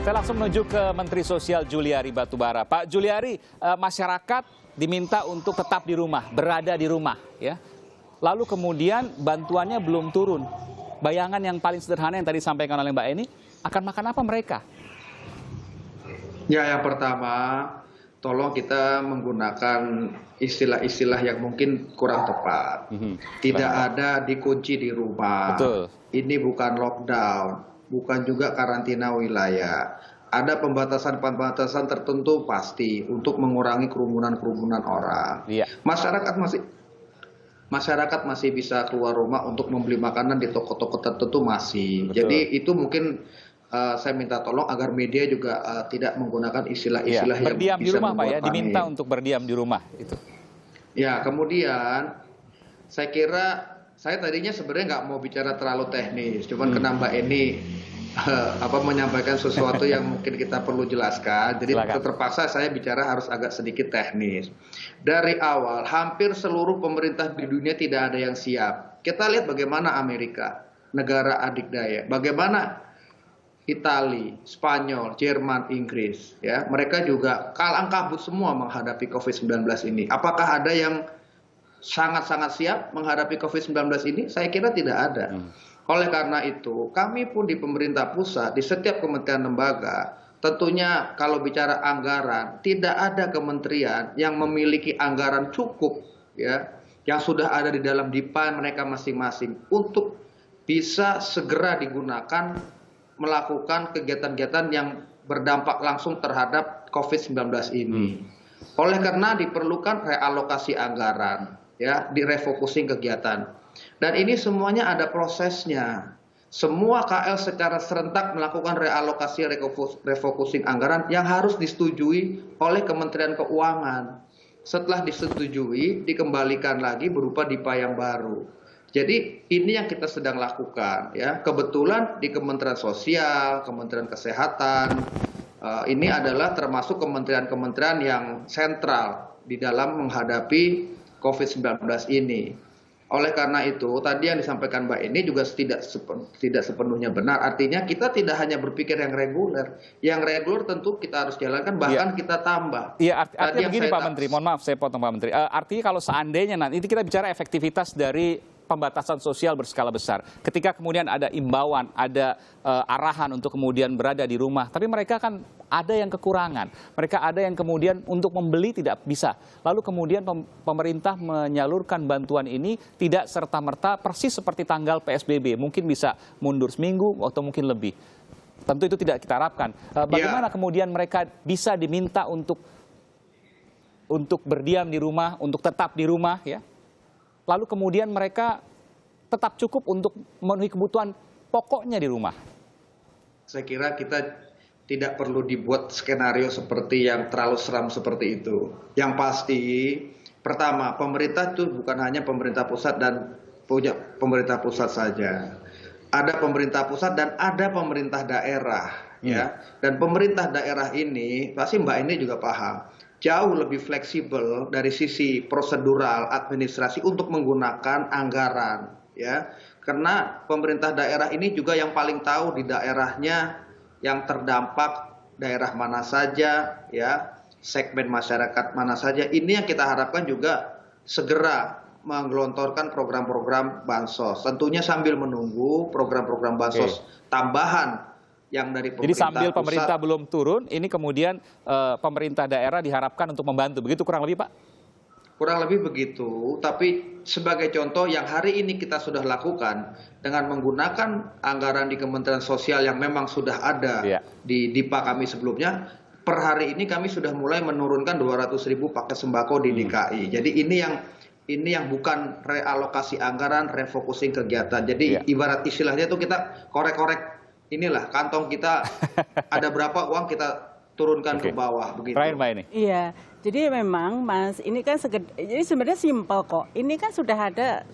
Saya langsung menuju ke Menteri Sosial Juliari Batubara. Pak Juliari, masyarakat diminta untuk tetap di rumah, berada di rumah, ya. Lalu kemudian bantuannya belum turun. Bayangan yang paling sederhana yang tadi disampaikan oleh Mbak Eni, akan makan apa mereka? Ya, yang pertama, tolong kita menggunakan istilah-istilah yang mungkin kurang tepat. Tidak ada dikunci di rumah. Betul. Ini bukan lockdown, bukan juga karantina wilayah. Ada pembatasan-pembatasan tertentu pasti untuk mengurangi kerumunan-kerumunan orang. Iya. Masyarakat masih bisa keluar rumah untuk membeli makanan di toko-toko tertentu masih. Betul. Jadi itu mungkin saya minta tolong agar media juga tidak menggunakan istilah-istilah yang berdiam di bisa rumah, Pak, ya. membuat panik. Diminta untuk berdiam di rumah itu. Ya, kemudian saya kira saya tadinya sebenarnya nggak mau bicara terlalu teknis, cuman kena Mbak Eni menyampaikan sesuatu yang mungkin kita perlu jelaskan. Jadi Silakan. terpaksa saya bicara harus agak sedikit teknis. Dari awal hampir seluruh pemerintah di dunia tidak ada yang siap. Kita lihat bagaimana Amerika, negara adikdaya, bagaimana Italia, Spanyol, Jerman, Inggris, ya, mereka juga kalang kabut semua menghadapi COVID-19 ini. Apakah ada yang sangat-sangat siap menghadapi COVID-19 ini? Saya kira tidak ada. Oleh karena itu, kami pun di pemerintah pusat, di setiap kementerian lembaga, tentunya kalau bicara anggaran, tidak ada kementerian yang memiliki anggaran cukup, ya, yang sudah ada di dalam dipan mereka masing-masing untuk bisa segera digunakan melakukan kegiatan-kegiatan yang berdampak langsung terhadap COVID-19 ini. Oleh karena diperlukan realokasi anggaran, ya, direfocusing kegiatan. Dan ini semuanya ada prosesnya. Semua KL secara serentak melakukan realokasi refocusing anggaran yang harus disetujui oleh Kementerian Keuangan. Setelah disetujui, dikembalikan lagi berupa DIPA yang baru. Jadi ini yang kita sedang lakukan, ya. Kebetulan di Kementerian Sosial, Kementerian Kesehatan, ini adalah termasuk kementerian-kementerian yang sentral di dalam menghadapi COVID-19 ini. Oleh karena itu, tadi yang disampaikan Mbak Eni juga tidak sepenuhnya benar. Artinya kita tidak hanya berpikir yang reguler. Yang reguler tentu kita harus jalankan, bahkan kita tambah. Iya, artinya begini Pak Menteri, mohon maaf saya potong Pak Menteri. Artinya kalau seandainya nanti kita bicara efektivitas dari pembatasan sosial berskala besar. Ketika kemudian ada imbauan, ada arahan untuk kemudian berada di rumah, tapi mereka kan ada yang kekurangan. Mereka ada yang kemudian untuk membeli tidak bisa. Lalu kemudian pemerintah menyalurkan bantuan ini tidak serta-merta persis seperti tanggal PSBB. Mungkin bisa mundur seminggu atau mungkin lebih. Tentu itu tidak kita harapkan. Bagaimana kemudian mereka bisa diminta untuk berdiam di rumah, untuk tetap di rumah, ya? Lalu kemudian mereka tetap cukup untuk memenuhi kebutuhan pokoknya di rumah. Saya kira kita tidak perlu dibuat skenario seperti yang terlalu seram seperti itu. Yang pasti, pertama, pemerintah itu bukan hanya pemerintah pusat dan punya pemerintah pusat saja. Ada pemerintah pusat dan ada pemerintah daerah, ya. Dan pemerintah daerah ini, pasti Mbak ini juga paham, jauh lebih fleksibel dari sisi prosedural administrasi untuk menggunakan anggaran, ya. Karena pemerintah daerah ini juga yang paling tahu di daerahnya yang terdampak daerah mana saja, ya, segmen masyarakat mana saja. Ini yang kita harapkan juga segera menggelontorkan program-program bansos. Tentunya sambil menunggu program-program bansos tambahan yang dari pemerintah. Jadi sambil pemerintah belum turun, ini kemudian pemerintah daerah diharapkan untuk membantu. Begitu kurang lebih, Pak? Kurang lebih begitu, tapi sebagai contoh yang hari ini kita sudah lakukan dengan menggunakan anggaran di Kementerian Sosial yang memang sudah ada di DIPA kami sebelumnya, per hari ini kami sudah mulai menurunkan 200.000 paket sembako di DKI. Jadi ini yang bukan realokasi anggaran, refocusing kegiatan. Jadi ibarat istilahnya itu kita korek-korek inilah kantong kita ada berapa uang kita turunkan ke bawah begitu. Terakhir Mbak ini. Iya, jadi memang Mas ini kan jadi sebenarnya simpel kok. Ini kan sudah ada,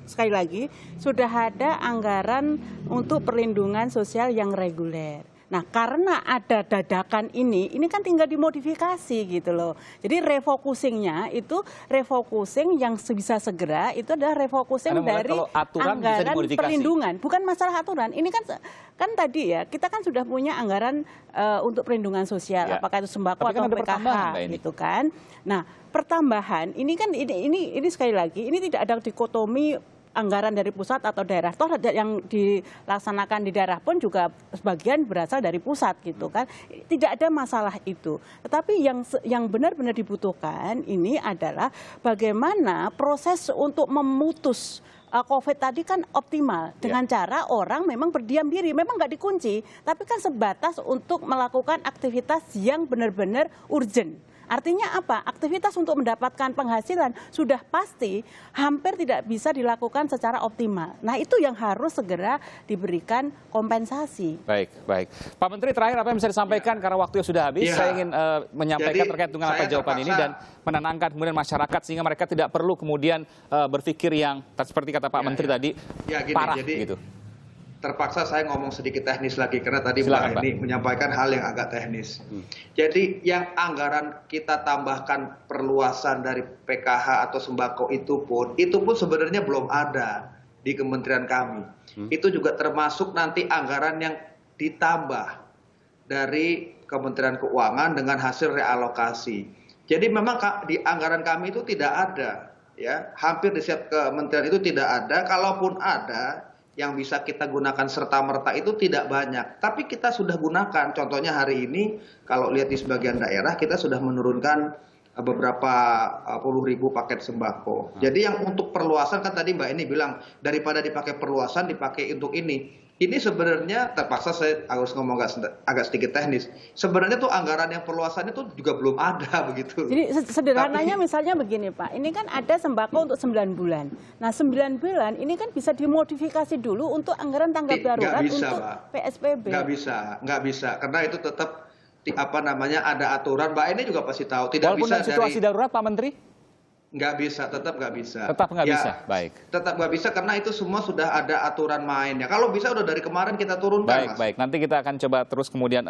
sekali lagi sudah ada anggaran untuk perlindungan sosial yang reguler. Nah, karena ada dadakan ini kan tinggal dimodifikasi gitu loh. Jadi refocusingnya itu refocusing yang bisa segera itu adalah refocusing dari anggaran perlindungan, bukan masalah aturan. Ini kan tadi ya kita kan sudah punya anggaran untuk perlindungan sosial, apakah itu sembako atau PKH gitu kan. Nah, pertambahan ini kan ini sekali lagi ini tidak ada dikotomi anggaran dari pusat atau daerah. Toh yang dilaksanakan di daerah pun juga sebagian berasal dari pusat gitu kan. Tidak ada masalah itu. Tetapi yang benar-benar dibutuhkan ini adalah bagaimana proses untuk memutus COVID tadi kan optimal dengan cara orang memang berdiam diri, memang nggak dikunci, tapi kan sebatas untuk melakukan aktivitas yang benar-benar urgent. Artinya apa? Aktivitas untuk mendapatkan penghasilan sudah pasti hampir tidak bisa dilakukan secara optimal. Nah, itu yang harus segera diberikan kompensasi. Baik. Pak Menteri, terakhir apa yang bisa disampaikan karena waktu sudah habis. Saya ingin menyampaikan terkait dengan apa jawaban ini dan menenangkan kemudian masyarakat sehingga mereka tidak perlu kemudian berpikir yang seperti kata Pak Menteri tadi parah gitu. Terpaksa saya ngomong sedikit teknis lagi karena tadi Mbak Eni menyampaikan hal yang agak teknis. Jadi yang anggaran kita tambahkan perluasan dari PKH atau sembako itu pun sebenarnya belum ada di kementerian kami. Itu juga termasuk nanti anggaran yang ditambah dari Kementerian Keuangan dengan hasil realokasi. Jadi memang di anggaran kami itu tidak ada, ya, hampir di setiap kementerian itu tidak ada. Kalaupun ada, yang bisa kita gunakan serta-merta itu tidak banyak. Tapi kita sudah gunakan, contohnya hari ini kalau lihat di sebagian daerah kita sudah menurunkan beberapa puluh ribu paket sembako. Jadi yang untuk perluasan kan tadi Mbak Eni bilang daripada dipakai perluasan dipakai untuk ini. Ini sebenarnya terpaksa saya harus ngomong agak sedikit teknis. Sebenarnya tuh anggaran yang perluasan itu juga belum ada begitu. Jadi sederhananya misalnya begini Pak, ini kan ada sembako untuk 9 bulan. Nah 9 bulan ini kan bisa dimodifikasi dulu untuk anggaran tanggap darurat untuk PSBB. Nggak bisa, karena itu tetap ada aturan. Mbak ini juga pasti tahu. Tidak walaupun bisa situasi darurat Pak Menteri? Nggak bisa, tetap nggak bisa. Tetap nggak bisa, baik. Tetap nggak bisa karena itu semua sudah ada aturan mainnya. Kalau bisa udah dari kemarin kita turunkan, Mas. Baik. Nanti kita akan coba terus kemudian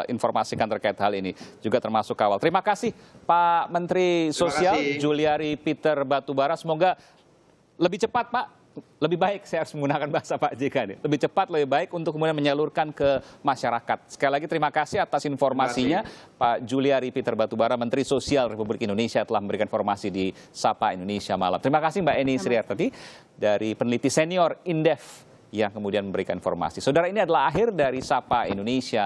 informasikan terkait hal ini. Juga termasuk kawal. Terima kasih Pak Menteri Sosial Juliari Peter Batubara. Semoga lebih cepat Pak. Lebih baik, saya harus menggunakan bahasa Pak JK ini. Lebih cepat, lebih baik untuk kemudian menyalurkan ke masyarakat. Sekali lagi terima kasih atas informasinya. Pak Juliari Peter Batubara, Menteri Sosial Republik Indonesia telah memberikan informasi di Sapa Indonesia Malam. Terima kasih Mbak Eni Sriartati dari peneliti senior Indef yang kemudian memberikan informasi. Saudara, ini adalah akhir dari Sapa Indonesia